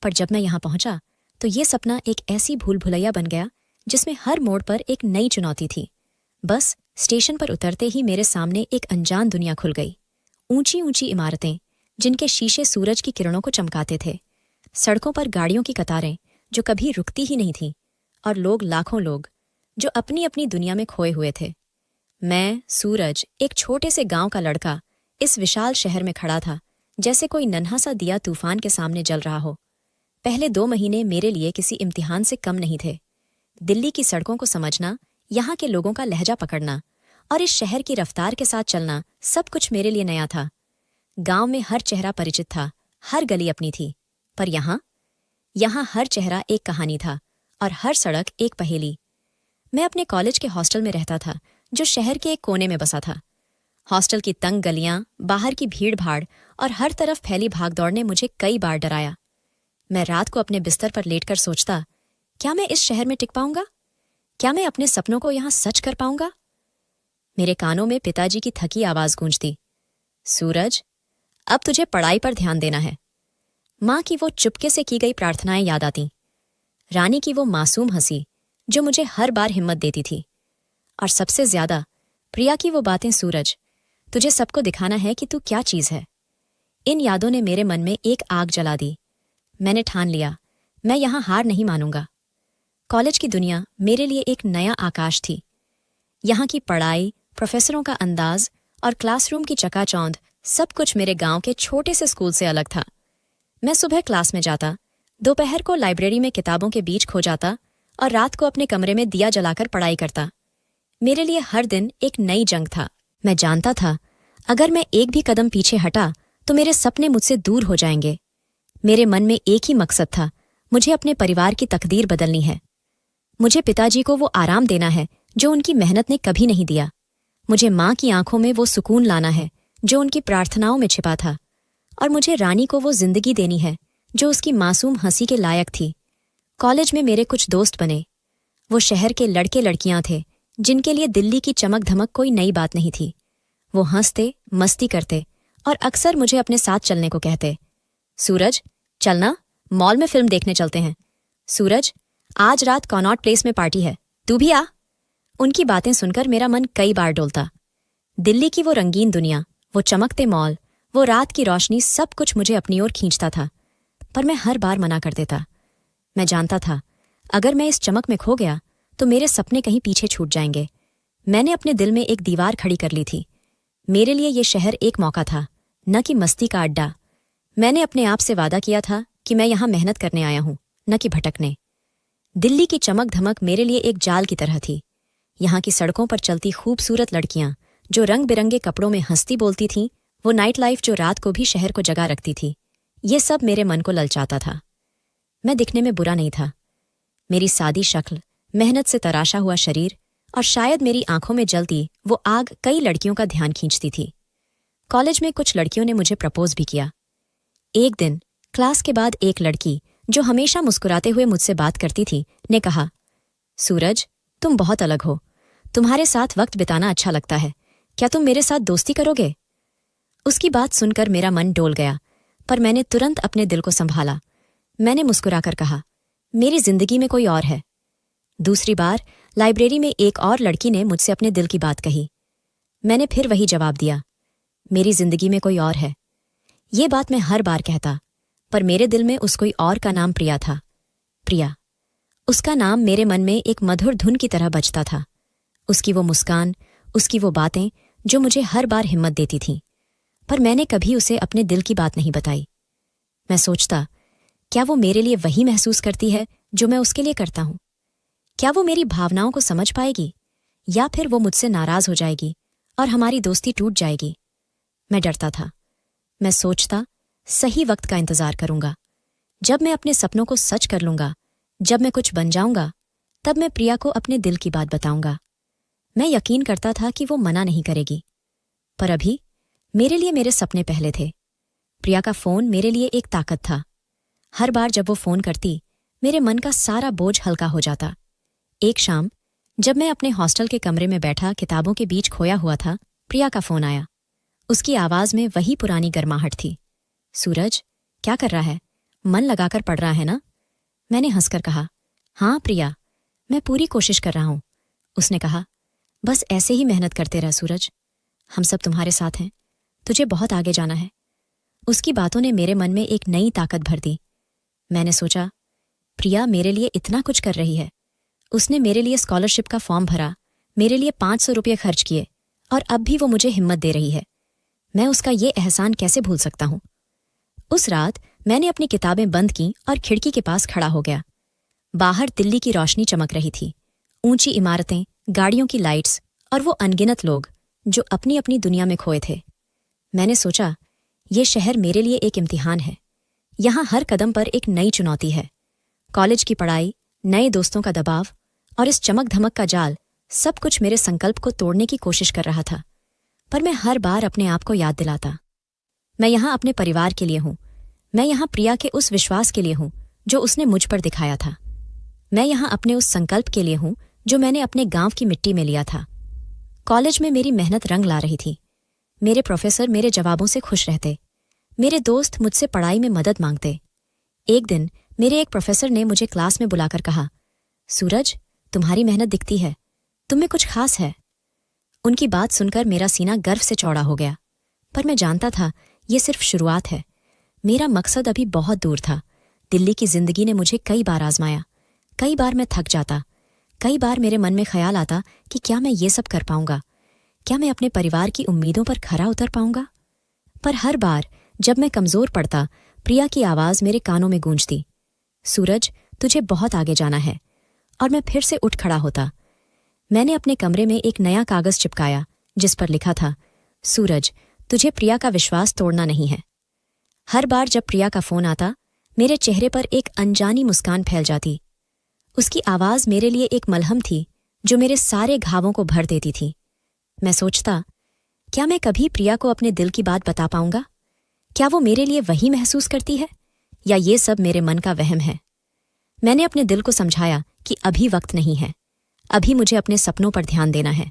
पर जब मैं यहां पहुंचा तो ये सपना एक ऐसी भूल भुलैया बन गया जिसमें हर मोड़ पर एक नई चुनौती थी। बस स्टेशन पर उतरते ही मेरे सामने एक अनजान दुनिया खुल गई। ऊंची ऊंची इमारतें जिनके शीशे सूरज की किरणों को चमकाते थे, सड़कों पर गाड़ियों की कतारें जो कभी रुकती ही नहीं थीं, और लोग, लाखों लोग जो अपनी अपनी दुनिया में खोए हुए थे। मैं, सूरज, एक छोटे से गांव का लड़का, इस विशाल शहर में खड़ा था जैसे कोई नन्हा सा दिया तूफान के सामने जल रहा हो। पहले 2 महीने मेरे लिए किसी इम्तिहान से कम नहीं थे। दिल्ली की सड़कों को समझना, यहाँ के लोगों का लहजा पकड़ना और इस शहर की रफ्तार के साथ चलना, सब कुछ मेरे लिए नया था। गांव में हर चेहरा परिचित था, हर गली अपनी थी, पर यहाँ हर चेहरा एक कहानी था और हर सड़क एक पहेली। मैं अपने कॉलेज के हॉस्टल में रहता था, जो शहर के एक कोने में बसा था। हॉस्टल की तंग गलियां, बाहर की भीड़ भाड़ और हर तरफ फैली भागदौड़ ने मुझे कई बार डराया। मैं रात को अपने बिस्तर पर लेटकर सोचता, क्या मैं इस शहर में टिक पाऊंगा? क्या मैं अपने सपनों को यहां सच कर पाऊंगा? मेरे कानों में पिताजी की थकी आवाज गूंजती, सूरज, अब तुझे पढ़ाई पर ध्यान देना है। माँ की वो चुपके से की गई प्रार्थनाएं याद आतीं। रानी की वो मासूम हंसी जो मुझे हर बार हिम्मत देती थी, और सबसे ज्यादा प्रिया की वो बातें, सूरज, तुझे सबको दिखाना है कि तू क्या चीज है। इन यादों ने मेरे मन में एक आग जला दी। मैंने ठान लिया, मैं यहां हार नहीं मानूंगा। कॉलेज की दुनिया मेरे लिए एक नया आकाश थी। यहाँ की पढ़ाई, प्रोफेसरों का अंदाज और क्लासरूम की चकाचौंध, सब कुछ मेरे गांव के छोटे से स्कूल से अलग था। मैं सुबह क्लास में जाता, दोपहर को लाइब्रेरी में किताबों के बीच खो जाता और रात को अपने कमरे में दिया जलाकर पढ़ाई करता। मेरे लिए हर दिन एक नई जंग था। मैं जानता था, अगर मैं एक भी कदम पीछे हटा तो मेरे सपने मुझसे दूर हो जाएंगे। मेरे मन में एक ही मकसद था, मुझे अपने परिवार की तकदीर बदलनी है। मुझे पिताजी को वो आराम देना है जो उनकी मेहनत ने कभी नहीं दिया। मुझे माँ की आंखों में वो सुकून लाना है जो उनकी प्रार्थनाओं में छिपा था, और मुझे रानी को वो जिंदगी देनी है जो उसकी मासूम हंसी के लायक थी। कॉलेज में मेरे कुछ दोस्त बने। वो शहर के लड़के लड़कियां थे जिनके लिए दिल्ली की चमक धमक कोई नई बात नहीं थी। वो हंसते, मस्ती करते और अक्सर मुझे अपने साथ चलने को कहते। सूरज, चलना, मॉल में फिल्म देखने चलते हैं। सूरज, आज रात कॉनॉट प्लेस में पार्टी है, तू भी आ। उनकी बातें सुनकर मेरा मन कई बार डोलता। दिल्ली की वो रंगीन दुनिया, वो चमकते मॉल, वो रात की रोशनी, सब कुछ मुझे अपनी ओर खींचता था, पर मैं हर बार मना कर देता। मैं जानता था, अगर मैं इस चमक में खो गया तो मेरे सपने कहीं पीछे छूट जाएंगे। मैंने अपने दिल में एक दीवार खड़ी कर ली थी। मेरे लिए ये शहर एक मौका था, न कि मस्ती का अड्डा। मैंने अपने आप से वादा किया था कि मैं यहां मेहनत करने आया हूं, न कि भटकने। दिल्ली की चमक धमक मेरे लिए एक जाल की तरह थी। यहाँ की सड़कों पर चलती खूबसूरत लड़कियां जो रंग बिरंगे कपड़ों में हंसती बोलती थीं, वो नाइट लाइफ जो रात को भी शहर को जगा रखती थी, ये सब मेरे मन को ललचाता था। मैं दिखने में बुरा नहीं था। मेरी सादी शक्ल, मेहनत से तराशा हुआ शरीर और शायद मेरी आंखों में जलती वो आग कई लड़कियों का ध्यान खींचती थी। कॉलेज में कुछ लड़कियों ने मुझे प्रपोज भी किया। एक दिन क्लास के बाद एक लड़की जो हमेशा मुस्कुराते हुए मुझसे बात करती थी ने कहा, सूरज, तुम बहुत अलग हो, तुम्हारे साथ वक्त बिताना अच्छा लगता है, क्या तुम मेरे साथ दोस्ती करोगे? उसकी बात सुनकर मेरा मन डोल गया, पर मैंने तुरंत अपने दिल को संभाला। मैंने मुस्कुराकर कहा, मेरी जिंदगी में कोई और है। दूसरी बार लाइब्रेरी में एक और लड़की ने मुझसे अपने दिल की बात कही। मैंने फिर वही जवाब दिया, मेरी जिंदगी में कोई और है। ये बात मैं हर बार कहता, पर मेरे दिल में उस कोई और का नाम प्रिया था। प्रिया, उसका नाम मेरे मन में एक मधुर धुन की तरह बजता था। उसकी वो मुस्कान, उसकी वो बातें जो मुझे हर बार हिम्मत देती थीं, पर मैंने कभी उसे अपने दिल की बात नहीं बताई। मैं सोचता, क्या वो मेरे लिए वही महसूस करती है जो मैं उसके लिए करता हूं? क्या वो मेरी भावनाओं को समझ पाएगी, या फिर वो मुझसे नाराज हो जाएगी और हमारी दोस्ती टूट जाएगी? मैं डरता था। मैं सोचता, सही वक्त का इंतजार करूंगा। जब मैं अपने सपनों को सच कर लूंगा, जब मैं कुछ बन जाऊंगा, तब मैं प्रिया को अपने दिल की बात बताऊंगा। मैं यकीन करता था कि वो मना नहीं करेगी, पर अभी मेरे लिए मेरे सपने पहले थे। प्रिया का फोन मेरे लिए एक ताकत था। हर बार जब वो फोन करती, मेरे मन का सारा बोझ हल्का हो जाता। एक शाम जब मैं अपने हॉस्टल के कमरे में बैठा किताबों के बीच खोया हुआ था, प्रिया का फोन आया। उसकी आवाज में वही पुरानी गर्माहट थी। सूरज, क्या कर रहा है? मन लगाकर पढ़ रहा है ना? मैंने हंसकर कहा, हाँ प्रिया, मैं पूरी कोशिश कर रहा हूं। उसने कहा, बस ऐसे ही मेहनत करते रह सूरज, हम सब तुम्हारे साथ हैं, तुझे बहुत आगे जाना है। उसकी बातों ने मेरे मन में एक नई ताकत भर दी। मैंने सोचा, प्रिया मेरे लिए इतना कुछ कर रही है। उसने मेरे लिए स्कॉलरशिप का फॉर्म भरा, मेरे लिए 500 रुपये खर्च किए, और अब भी वो मुझे हिम्मत दे रही है। मैं उसका ये एहसान कैसे भूल सकता हूं? उस रात मैंने अपनी किताबें बंद की और खिड़की के पास खड़ा हो गया। बाहर दिल्ली की रोशनी चमक रही थी, ऊंची इमारतें, गाड़ियों की लाइट्स और वो अनगिनत लोग जो अपनी अपनी दुनिया में खोए थे। मैंने सोचा, ये शहर मेरे लिए एक इम्तिहान है। यहाँ हर कदम पर एक नई चुनौती है। कॉलेज की पढ़ाई, नए दोस्तों का दबाव और इस चमक धमक का जाल, सब कुछ मेरे संकल्प को तोड़ने की कोशिश कर रहा था। पर मैं हर बार अपने आप को याद दिलाता, मैं यहाँ अपने परिवार के लिए हूँ। मैं यहाँ प्रिया के उस विश्वास के लिए हूँ जो उसने मुझ पर दिखाया था। मैं यहाँ अपने उस संकल्प के लिए हूँ जो मैंने अपने गांव की मिट्टी में लिया था। कॉलेज में मेरी मेहनत रंग ला रही थी। मेरे प्रोफेसर मेरे जवाबों से खुश रहते। मेरे दोस्त मुझसे पढ़ाई में मदद मांगते। एक दिन मेरे एक प्रोफेसर ने मुझे क्लास में बुलाकर कहा, सूरज, तुम्हारी मेहनत दिखती है, तुम में कुछ खास है। उनकी बात सुनकर मेरा सीना गर्व से चौड़ा हो गया। पर मैं जानता था, ये सिर्फ शुरुआत है। मेरा मकसद अभी बहुत दूर था। दिल्ली की जिंदगी ने मुझे कई बार आजमाया। कई बार मैं थक जाता। कई बार मेरे मन में ख्याल आता कि क्या मैं ये सब कर पाऊंगा? क्या मैं अपने परिवार की उम्मीदों पर खरा उतर पाऊंगा? पर हर बार जब मैं कमजोर पड़ता, प्रिया की आवाज मेरे कानों में गूंजती, सूरज, तुझे बहुत आगे जाना है। और मैं फिर से उठ खड़ा होता। मैंने अपने कमरे में एक नया कागज चिपकाया जिस पर लिखा था, सूरज, तुझे प्रिया का विश्वास तोड़ना नहीं है। हर बार जब प्रिया का फोन आता, मेरे चेहरे पर एक अनजानी मुस्कान फैल जाती। उसकी आवाज मेरे लिए एक मलहम थी जो मेरे सारे घावों को भर देती थी। मैं सोचता, क्या मैं कभी प्रिया को अपने दिल की बात बता पाऊंगा? क्या वो मेरे लिए वही महसूस करती है, या ये सब मेरे मन का वहम है? मैंने अपने दिल को समझाया कि अभी वक्त नहीं है, अभी मुझे अपने सपनों पर ध्यान देना है।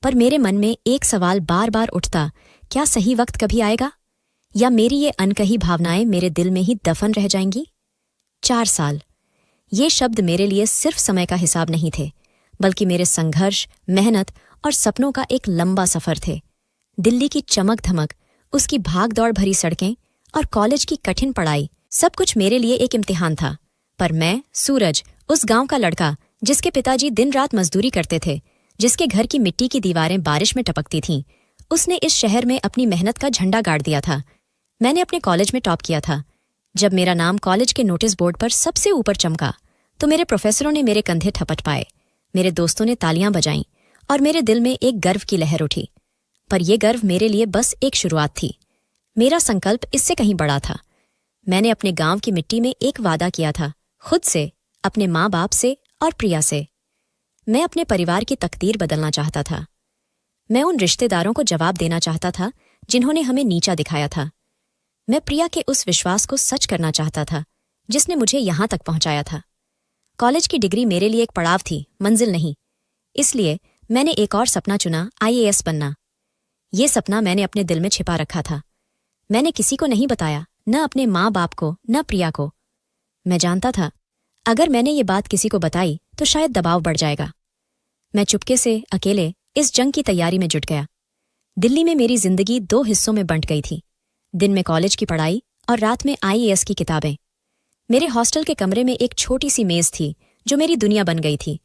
पर मेरे मन में एक सवाल बार बार उठता, क्या सही वक्त कभी आएगा, या मेरी ये अनकही भावनाएं मेरे दिल में ही दफन रह जाएंगी? 4 साल, ये शब्द मेरे लिए सिर्फ समय का हिसाब नहीं थे, बल्कि मेरे संघर्ष, मेहनत और सपनों का एक लंबा सफर थे। दिल्ली की चमक धमक, उसकी भाग दौड़ भरी सड़कें और कॉलेज की कठिन पढ़ाई, सब कुछ मेरे लिए एक इम्तिहान था। पर मैं, सूरज, उस गांव का लड़का जिसके पिताजी दिन रात मजदूरी करते थे, जिसके घर की मिट्टी की दीवारें बारिश में टपकती थीं, उसने इस शहर में अपनी मेहनत का झंडा गाड़ दिया था। मैंने अपने कॉलेज में टॉप किया था। जब मेरा नाम कॉलेज के नोटिस बोर्ड पर सबसे ऊपर चमका, तो मेरे प्रोफेसरों ने मेरे कंधे ठपट पाए, मेरे दोस्तों ने तालियां बजाईं और मेरे दिल में एक गर्व की लहर उठी। पर यह गर्व मेरे लिए बस एक शुरुआत थी। मेरा संकल्प इससे कहीं बड़ा था। मैंने अपने गांव की मिट्टी में एक वादा किया था, खुद से, अपने माँ बाप से और प्रिया से। मैं अपने परिवार की तकदीर बदलना चाहता था। मैं उन रिश्तेदारों को जवाब देना चाहता था जिन्होंने हमें नीचा दिखाया था। मैं प्रिया के उस विश्वास को सच करना चाहता था जिसने मुझे यहां तक पहुंचाया था। कॉलेज की डिग्री मेरे लिए एक पड़ाव थी, मंजिल नहीं। इसलिए मैंने एक और सपना चुना, IAS बनना। ये सपना मैंने अपने दिल में छिपा रखा था। मैंने किसी को नहीं बताया, न अपने माँ बाप को, न प्रिया को। मैं जानता था, अगर मैंने ये बात किसी को बताई तो शायद दबाव बढ़ जाएगा। मैं चुपके से, अकेले इस जंग की तैयारी में जुट गया। दिल्ली में मेरी जिंदगी 2 हिस्सों में बंट गई थी। दिन में कॉलेज की पढ़ाई और रात में IAS की किताबें। मेरे हॉस्टल के कमरे में एक छोटी सी मेज थी जो मेरी दुनिया बन गई थी।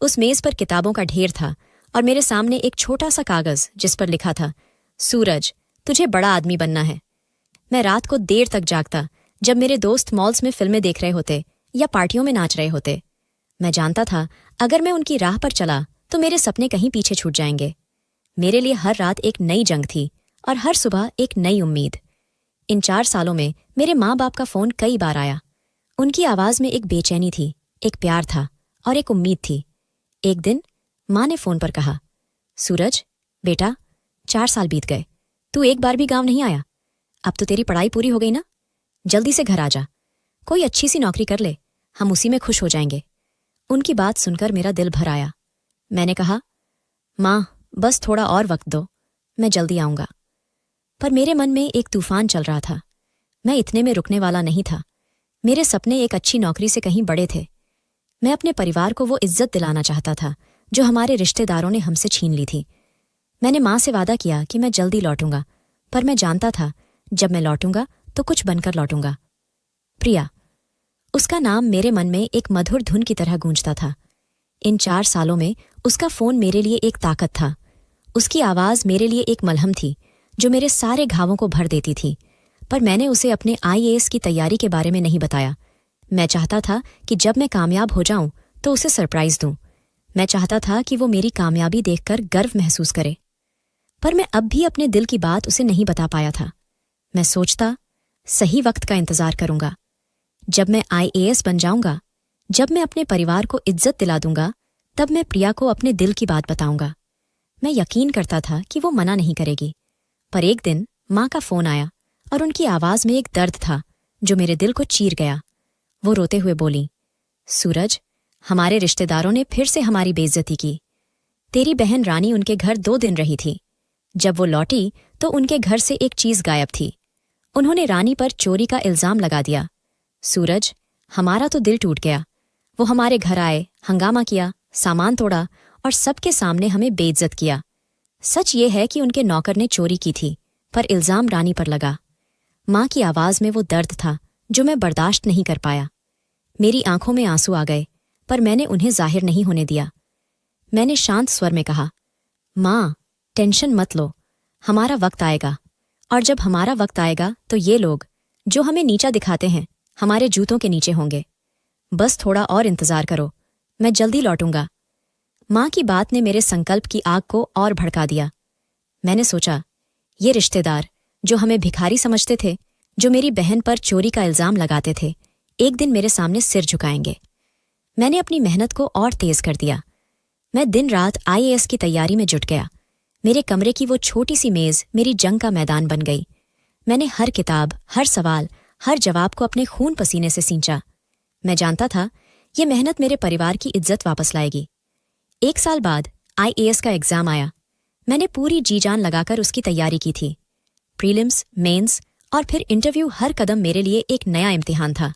उस मेज पर किताबों का ढेर था और मेरे सामने एक छोटा सा कागज जिस पर लिखा था, सूरज, तुझे बड़ा आदमी बनना है। मैं रात को देर तक जागता जब मेरे दोस्त मॉल्स में फिल्में देख रहे होते या पार्टियों में नाच रहे होते। मैं जानता था, अगर मैं उनकी राह पर चला तो मेरे सपने कहीं पीछे छूट जाएंगे। मेरे लिए हर रात एक नई जंग थी और हर सुबह एक नई उम्मीद। इन 4 सालों में मेरे माँ बाप का फोन कई बार आया। उनकी आवाज में एक बेचैनी थी, एक प्यार था और एक उम्मीद थी। एक दिन माँ ने फोन पर कहा, सूरज बेटा, 4 साल बीत गए, तू एक बार भी गांव नहीं आया। अब तो तेरी पढ़ाई पूरी हो गई ना, जल्दी से घर आ जा, कोई अच्छी सी नौकरी कर ले, हम उसी में खुश हो जाएंगे। उनकी बात सुनकर मेरा दिल भर आया। मैंने कहा, माँ, बस थोड़ा और वक्त दो, मैं जल्दी आऊंगा। पर मेरे मन में एक तूफान चल रहा था। मैं इतने में रुकने वाला नहीं था। मेरे सपने एक अच्छी नौकरी से कहीं बड़े थे। मैं अपने परिवार को वो इज्जत दिलाना चाहता था जो हमारे रिश्तेदारों ने हमसे छीन ली थी। मैंने माँ से वादा किया कि मैं जल्दी लौटूंगा, पर मैं जानता था, जब मैं लौटूंगा तो कुछ बनकर लौटूंगा। प्रिया, उसका नाम मेरे मन में एक मधुर धुन की तरह गूंजता था। इन 4 सालों में उसका फोन मेरे लिए एक ताकत था। उसकी आवाज मेरे लिए एक मलहम थी जो मेरे सारे घावों को भर देती थी। पर मैंने उसे अपने आईएएस की तैयारी के बारे में नहीं बताया। मैं चाहता था कि जब मैं कामयाब हो जाऊं तो उसे सरप्राइज दूं। मैं चाहता था कि वो मेरी कामयाबी देखकर गर्व महसूस करे। पर मैं अब भी अपने दिल की बात उसे नहीं बता पाया था। मैं सोचता, सही वक्त का इंतजार करूंगा। जब मैं आईएएस बन जाऊंगा, जब मैं अपने परिवार को इज्जत दिला दूंगा, तब मैं प्रिया को अपने दिल की बात बताऊंगा। मैं यकीन करता था कि वो मना नहीं करेगी। पर एक दिन माँ का फोन आया और उनकी आवाज में एक दर्द था जो मेरे दिल को चीर गया। वो रोते हुए बोली, सूरज, हमारे रिश्तेदारों ने फिर से हमारी बेइज्जती की। तेरी बहन रानी उनके घर 2 दिन रही थी। जब वो लौटी तो उनके घर से एक चीज गायब थी। उन्होंने रानी पर चोरी का इल्जाम लगा दिया। सूरज, हमारा तो दिल टूट गया। वो हमारे घर आए, हंगामा किया, सामान तोड़ा और सबके सामने हमें बेइज्जत किया। सच ये है कि उनके नौकर ने चोरी की थी, पर इल्जाम रानी पर लगा। माँ की आवाज में वो दर्द था जो मैं बर्दाश्त नहीं कर पाया। मेरी आंखों में आंसू आ गए, पर मैंने उन्हें जाहिर नहीं होने दिया। मैंने शांत स्वर में कहा, माँ, टेंशन मत लो, हमारा वक्त आएगा। और जब हमारा वक्त आएगा तो ये लोग जो हमें नीचा दिखाते हैं हमारे जूतों के नीचे होंगे। बस थोड़ा और इंतजार करो, मैं जल्दी लौटूंगा। माँ की बात ने मेरे संकल्प की आग को और भड़का दिया। मैंने सोचा, ये रिश्तेदार जो हमें भिखारी समझते थे, जो मेरी बहन पर चोरी का इल्जाम लगाते थे, एक दिन मेरे सामने सिर झुकाएंगे। मैंने अपनी मेहनत को और तेज कर दिया। मैं दिन रात आईएएस की तैयारी में जुट गया। मेरे कमरे की वो छोटी सी मेज मेरी जंग का मैदान बन गई। मैंने हर किताब, हर सवाल, हर जवाब को अपने खून पसीने से सींचा। मैं जानता था ये मेहनत मेरे परिवार की इज्जत वापस लाएगी। 1 साल बाद आईएएस का एग्जाम आया। मैंने पूरी जी जान लगाकर उसकी तैयारी की थी। प्रीलिम्स, मेंस और फिर इंटरव्यू, हर कदम मेरे लिए एक नया इम्तिहान था।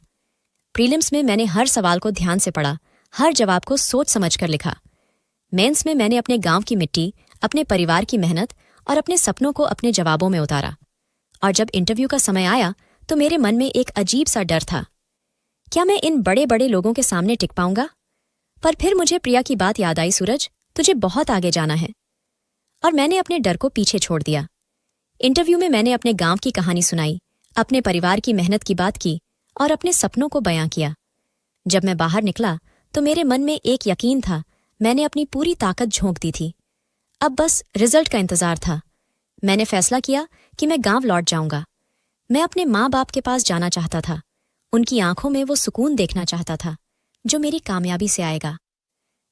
प्रीलिम्स में मैंने हर सवाल को ध्यान से पढ़ा, हर जवाब को सोच समझ कर लिखा। मेंस में मैंने अपने गांव की मिट्टी, अपने परिवार की मेहनत और अपने सपनों को अपने जवाबों में उतारा। और जब इंटरव्यू का समय आया तो मेरे मन में एक अजीब सा डर था। क्या मैं इन बड़े बड़े लोगों के सामने टिक पाऊंगा? पर फिर मुझे प्रिया की बात याद आई, सूरज, तुझे बहुत आगे जाना है। और मैंने अपने डर को पीछे छोड़ दिया। इंटरव्यू में मैंने अपने गांव की कहानी सुनाई, अपने परिवार की मेहनत की बात की और अपने सपनों को बयां किया। जब मैं बाहर निकला तो मेरे मन में एक यकीन था। मैंने अपनी पूरी ताकत झोंक दी थी। अब बस रिजल्ट का इंतजार था। मैंने फैसला किया कि मैं गांव लौट जाऊंगा। मैं अपने माँ बाप के पास जाना चाहता था। उनकी आंखों में वो सुकून देखना चाहता था जो मेरी कामयाबी से आएगा।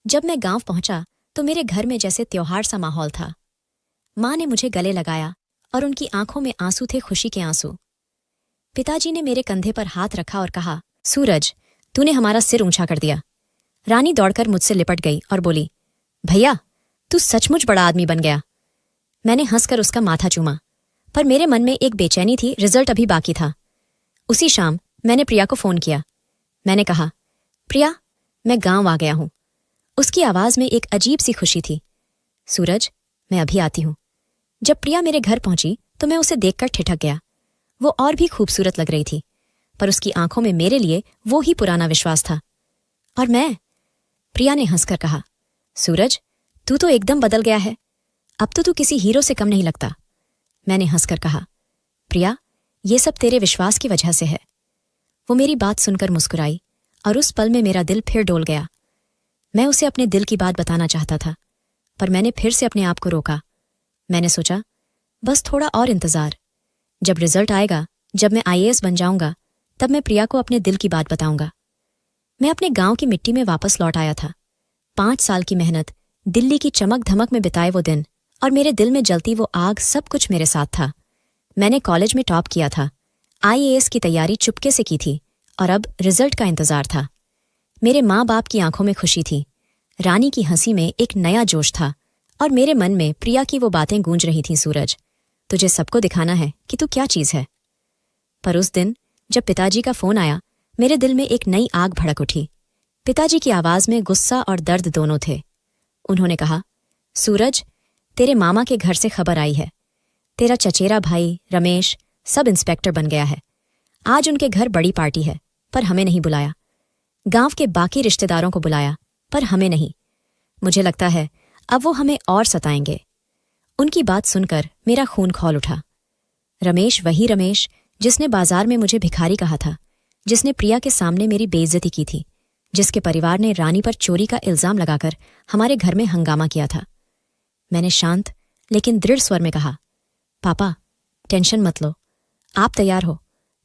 जब मैं गांव पहुंचा तो मेरे घर में जैसे त्योहार सा माहौल था। माँ ने मुझे गले लगाया और उनकी आंखों में आंसू थे, खुशी के आंसू। पिताजी ने मेरे कंधे पर हाथ रखा और कहा, सूरज, तूने हमारा सिर ऊंचा कर दिया। रानी दौड़कर मुझसे लिपट गई और बोली, भैया, तू सचमुच बड़ा आदमी बन गया। मैंने हंसकर उसका माथा चूमा, पर मेरे मन में एक बेचैनी थी। रिजल्ट अभी बाकी था। उसी शाम मैंने प्रिया को फोन किया। मैंने कहा, प्रिया, मैं गांव आ गया हूं। उसकी आवाज में एक अजीब सी खुशी थी। सूरज, मैं अभी आती हूं। जब प्रिया मेरे घर पहुंची तो मैं उसे देखकर ठिठक गया। वो और भी खूबसूरत लग रही थी, पर उसकी आंखों में मेरे लिए वो ही पुराना विश्वास था। और मैं? प्रिया ने हंसकर कहा, सूरज, तू तो एकदम बदल गया है। अब तो तू किसी हीरो से कम नहीं लगता। मैंने हंसकर कहा, प्रिया, ये सब तेरे विश्वास की वजह से है। वो मेरी बात सुनकर मुस्कुराई और उस पल में मेरा दिल फिर डोल गया। मैं उसे अपने दिल की बात बताना चाहता था, पर मैंने फिर से अपने आप को रोका। मैंने सोचा, बस थोड़ा और इंतजार। जब रिजल्ट आएगा, जब मैं आईएएस बन जाऊंगा, तब मैं प्रिया को अपने दिल की बात बताऊंगा। मैं अपने गांव की मिट्टी में वापस लौट आया था। 5 साल की मेहनत, दिल्ली की चमक धमक में बिताए वो दिन और मेरे दिल में जलती वो आग, सब कुछ मेरे साथ था। मैंने कॉलेज में टॉप किया था, आईएएस की तैयारी चुपके से की थी और अब रिजल्ट का इंतजार था। मेरे माँ बाप की आंखों में खुशी थी, रानी की हंसी में एक नया जोश था और मेरे मन में प्रिया की वो बातें गूंज रही थीं, सूरज, तुझे सबको दिखाना है कि तू क्या चीज है। पर उस दिन जब पिताजी का फोन आया, मेरे दिल में एक नई आग भड़क उठी। पिताजी की आवाज में गुस्सा और दर्द दोनों थे। उन्होंने कहा, सूरज, तेरे मामा के घर से खबर आई है। तेरा चचेरा भाई रमेश सब इंस्पेक्टर बन गया है। आज उनके घर बड़ी पार्टी है, पर हमें नहीं बुलाया। गांव के बाकी रिश्तेदारों को बुलाया, पर हमें नहीं। मुझे लगता है अब वो हमें और सताएंगे। उनकी बात सुनकर मेरा खून खौल उठा। रमेश वही रमेश जिसने बाजार में मुझे भिखारी कहा था, जिसने प्रिया के सामने मेरी बेइज्जती की थी, जिसके परिवार ने रानी पर चोरी का इल्जाम लगाकर हमारे घर में हंगामा किया था। मैंने शांत लेकिन दृढ़ स्वर में कहा, पापा, टेंशन मत लो, आप तैयार हो,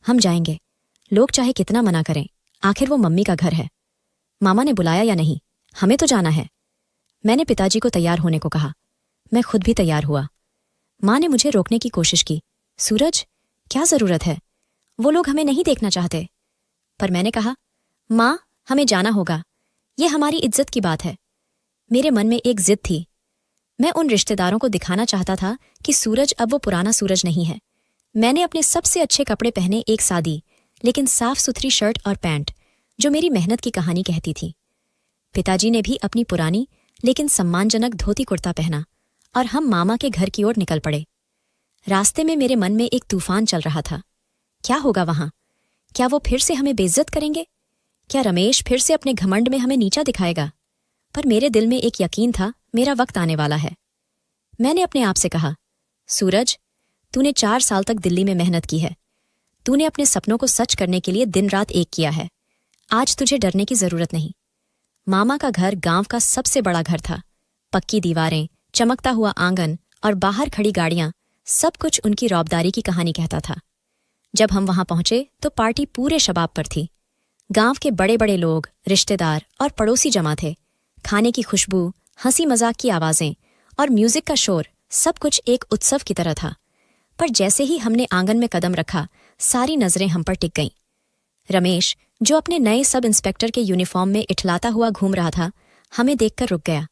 हम जाएंगे। लोग चाहे कितना मना करें, आखिर वो मम्मी का घर है। मामा ने बुलाया या नहीं, हमें तो जाना है। मैंने पिताजी को तैयार होने को कहा। मैं खुद भी तैयार हुआ। माँ ने मुझे रोकने की कोशिश की। सूरज, क्या जरूरत है? वो लोग हमें नहीं देखना चाहते। पर मैंने कहा, माँ, हमें जाना होगा, ये हमारी इज्जत की बात है। मेरे मन में एक जिद थी। मैं उन रिश्तेदारों को दिखाना चाहता था कि सूरज अब वो पुराना सूरज नहीं है। मैंने अपने सबसे अच्छे कपड़े पहने, एक सादी लेकिन साफ सुथरी शर्ट और पैंट जो मेरी मेहनत की कहानी कहती थी। पिताजी ने भी अपनी पुरानी लेकिन सम्मानजनक धोती कुर्ता पहना और हम मामा के घर की ओर निकल पड़े। रास्ते में मेरे मन में एक तूफान चल रहा था। क्या होगा वहां? क्या वो फिर से हमें बेइज्जत करेंगे? क्या रमेश फिर से अपने घमंड में हमें नीचा दिखाएगा? पर मेरे दिल में एक यकीन था, मेरा वक्त आने वाला है। मैंने अपने आप से कहा, सूरज, तूने 4 साल तक दिल्ली में मेहनत की है। तूने अपने सपनों को सच करने के लिए दिन रात एक किया है। आज तुझे डरने की जरूरत नहीं। मामा का घर गांव का सबसे बड़ा घर था। पक्की दीवारें, चमकता हुआ आंगन और बाहर खड़ी गाड़ियां, सब कुछ उनकी रौबदारी की कहानी कहता था। जब हम वहां पहुंचे तो पार्टी पूरे शबाब पर थी। गांव के बड़े बड़े लोग, रिश्तेदार और पड़ोसी जमा थे। खाने की खुशबू, हंसी मजाक की आवाजें और म्यूजिक का शोर, सब कुछ एक उत्सव की तरह था। पर जैसे ही हमने आंगन में कदम रखा, सारी नजरें हम पर टिक गईं। रमेश, जो अपने नए सब इंस्पेक्टर के यूनिफॉर्म में इठलाता हुआ घूम रहा था, हमें देखकर रुक गया।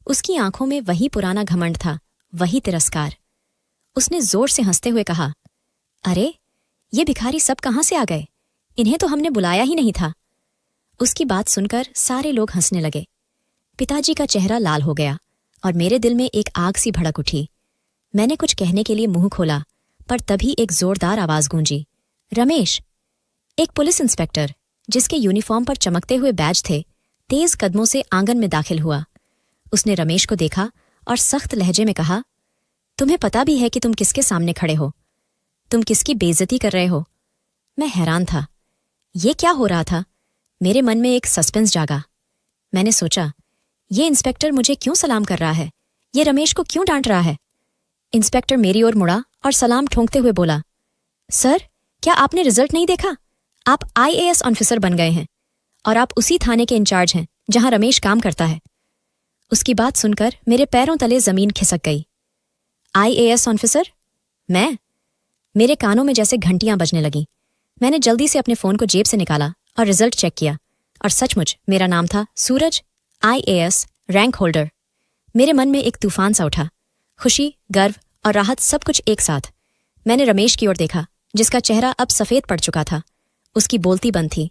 उसकी आंखों में वही पुराना घमंड था, वही तिरस्कार। उसने जोर से हंसते हुए कहा, अरे, ये भिखारी सब कहाँ से आ गए? इन्हें तो हमने बुलाया ही नहीं था। उसकी बात सुनकर सारे लोग हंसने लगे। पिताजी का चेहरा लाल हो गया और मेरे दिल में एक आग सी भड़क उठी। मैंने कुछ कहने के लिए मुंह खोला, पर तभी एक जोरदार आवाज गूंजी, रमेश। एक पुलिस इंस्पेक्टर, जिसके यूनिफॉर्म पर चमकते हुए बैज थे, तेज कदमों से आंगन में दाखिल हुआ। उसने रमेश को देखा और सख्त लहजे में कहा, तुम्हें पता भी है कि तुम किसके सामने खड़े हो? तुम किसकी बेइज्जती कर रहे हो? मैं हैरान था। ये क्या हो रहा था? मेरे मन में एक सस्पेंस जागा। मैंने सोचा, ये इंस्पेक्टर मुझे क्यों सलाम कर रहा है? ये रमेश को क्यों डांट रहा है? इंस्पेक्टर मेरी ओर मुड़ा और सलाम ठोंकते हुए बोला, सर, क्या आपने रिजल्ट नहीं देखा? आप IAS ऑफिसर बन गए हैं और आप उसी थाने के इंचार्ज हैं जहां रमेश काम करता है। उसकी बात सुनकर मेरे पैरों तले जमीन खिसक गई। IAS officer? मैं? मेरे कानों में जैसे घंटियां बजने लगीं। मैंने जल्दी से अपने फोन को जेब से निकाला और रिजल्ट चेक किया, और सचमुच मेरा नाम था सूरज, IAS रैंक होल्डर। मेरे मन में एक तूफान सा उठा, खुशी, गर्व और राहत, सब कुछ एक साथ। मैंने रमेश की ओर देखा, जिसका चेहरा अब सफेद पड़ चुका था। उसकी बोलती बंद थी।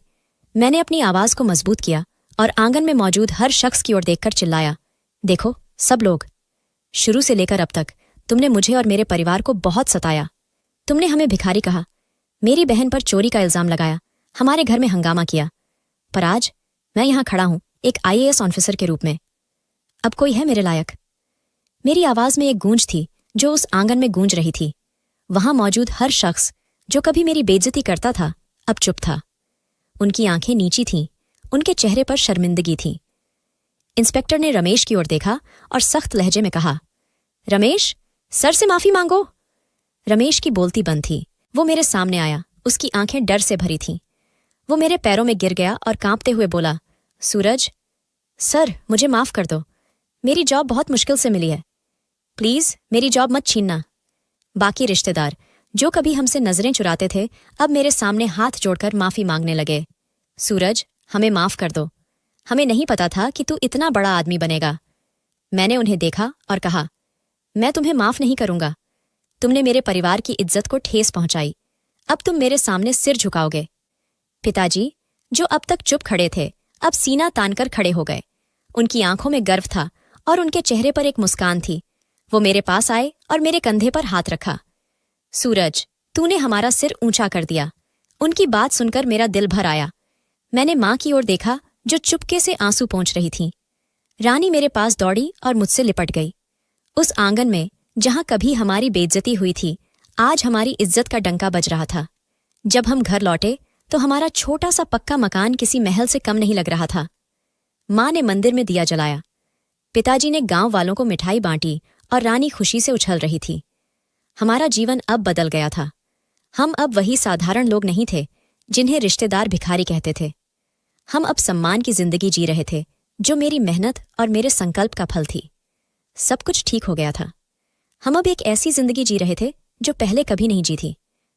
मैंने अपनी आवाज को मजबूत किया और आंगन में मौजूद हर शख्स की ओर देखकर चिल्लाया, देखो सब लोग, शुरू से लेकर अब तक तुमने मुझे और मेरे परिवार को बहुत सताया। तुमने हमें भिखारी कहा, मेरी बहन पर चोरी का इल्जाम लगाया, हमारे घर में हंगामा किया। पर आज मैं यहां खड़ा हूं एक IAS ऑफिसर के रूप में। अब कोई है मेरे लायक? मेरी आवाज में एक गूंज थी जो उस आंगन में गूंज रही थी। वहां मौजूद हर शख्स जो कभी मेरी बेइज्जती करता था, अब चुप था। उनकी आंखें नीची थीं, उनके चेहरे पर शर्मिंदगी थी। इंस्पेक्टर ने रमेश की ओर देखा और सख्त लहजे में कहा, रमेश, सर से माफी मांगो। रमेश की बोलती बंद थी। वो मेरे सामने आया, उसकी आंखें डर से भरी थीं। वो मेरे पैरों में गिर गया और कांपते हुए बोला, सूरज, सर, मुझे माफ कर दो। मेरी जॉब बहुत मुश्किल से मिली है। प्लीज मेरी जॉब मत छीनना। बाकी रिश्तेदार जो कभी हमसे नजरें चुराते थे, अब मेरे सामने हाथ जोड़कर माफी मांगने लगे। सूरज, हमें माफ कर दो। हमें नहीं पता था कि तू इतना बड़ा आदमी बनेगा। मैंने उन्हें देखा और कहा, मैं तुम्हें माफ नहीं करूंगा। तुमने मेरे परिवार की इज्जत को ठेस पहुंचाई। अब तुम मेरे सामने सिर झुकाओगे। पिताजी, जो अब तक चुप खड़े थे, अब सीना तानकर खड़े हो गए। उनकी आंखों में गर्व था और उनके चेहरे पर एक मुस्कान थी। वो मेरे पास आए और मेरे कंधे पर हाथ रखा। सूरज, तूने हमारा सिर ऊंचा कर दिया। उनकी बात सुनकर मेरा दिल भर आया। मैंने मां की ओर देखा, जो चुपके से आंसू पोंछ रही थी। रानी मेरे पास दौड़ी और मुझसे लिपट गई। उस आंगन में जहां कभी हमारी बेइज्जती हुई थी, आज हमारी इज्जत का डंका बज रहा था। जब हम घर लौटे तो हमारा छोटा सा पक्का मकान किसी महल से कम नहीं लग रहा था। माँ ने मंदिर में दिया जलाया, पिताजी ने गांव वालों को मिठाई बांटी और रानी खुशी से उछल रही थी। हमारा जीवन अब बदल गया था। हम अब वही साधारण लोग नहीं थे जिन्हें रिश्तेदार भिखारी कहते थे। हम अब सम्मान की जिंदगी जी रहे थे जो मेरी मेहनत और मेरे संकल्प का फल थी। सब कुछ ठीक हो गया था। हम अब एक ऐसी जिंदगी जी रहे थे जो पहले कभी नहीं जी थी,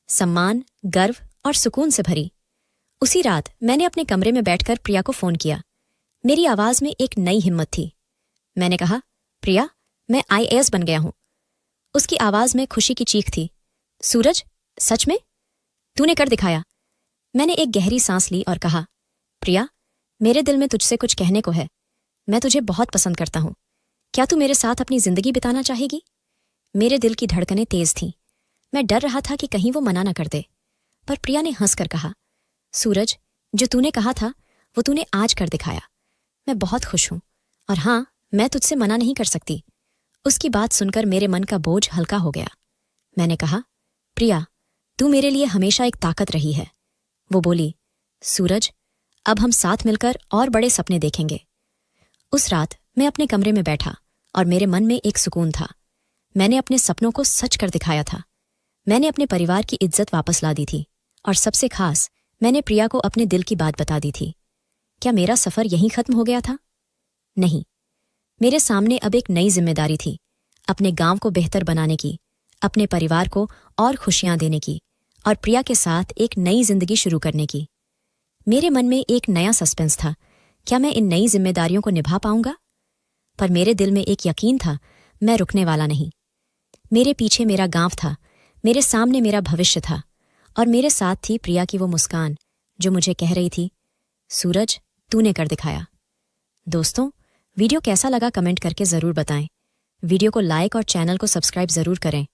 सम्मान, गर्व और सुकून से भरी। उसी रात मैंने अपने कमरे में बैठकर प्रिया को फोन किया। मेरी आवाज में एक नई हिम्मत थी। मैंने कहा, प्रिया, मैं IAS बन गया हूं। उसकी आवाज में खुशी की चीख थी। सूरज, सच में? तूने कर दिखाया। मैंने एक गहरी सांस ली और कहा, प्रिया, मेरे दिल में तुझसे कुछ कहने को है। मैं तुझे बहुत पसंद करता हूं। क्या तू मेरे साथ अपनी जिंदगी बिताना चाहेगी? मेरे दिल की धड़कनें तेज थीं। मैं डर रहा था कि कहीं वो मना न कर दे, पर प्रिया ने हंसकर कहा, सूरज, जो तूने कहा था वो तूने आज कर दिखाया। मैं बहुत खुश हूं और हाँ, मैं तुझसे मना नहीं कर सकती। उसकी बात सुनकर मेरे मन का बोझ हल्का हो गया। मैंने कहा, प्रिया, तू मेरे लिए हमेशा एक ताकत रही है। वो बोली, सूरज, अब हम साथ मिलकर और बड़े सपने देखेंगे। उस रात मैं अपने कमरे में बैठा और मेरे मन में एक सुकून था। मैंने अपने सपनों को सच कर दिखाया था। मैंने अपने परिवार की इज्जत वापस ला दी थी और सबसे खास, मैंने प्रिया को अपने दिल की बात बता दी थी। क्या मेरा सफर यहीं खत्म हो गया था? नहीं, मेरे सामने अब एक नई जिम्मेदारी थी, अपने गांव को बेहतर बनाने की, अपने परिवार को और खुशियां देने की और प्रिया के साथ एक नई जिंदगी शुरू करने की। मेरे मन में एक नया सस्पेंस था। क्या मैं इन नई जिम्मेदारियों को निभा पाऊंगा? पर मेरे दिल में एक यकीन था, मैं रुकने वाला नहीं। मेरे पीछे मेरा गांव था, मेरे सामने मेरा भविष्य था और मेरे साथ थी प्रिया की वो मुस्कान जो मुझे कह रही थी, सूरज, तूने कर दिखाया। दोस्तों, वीडियो कैसा लगा कमेंट करके जरूर बताएं। वीडियो को लाइक और चैनल को सब्सक्राइब जरूर करें।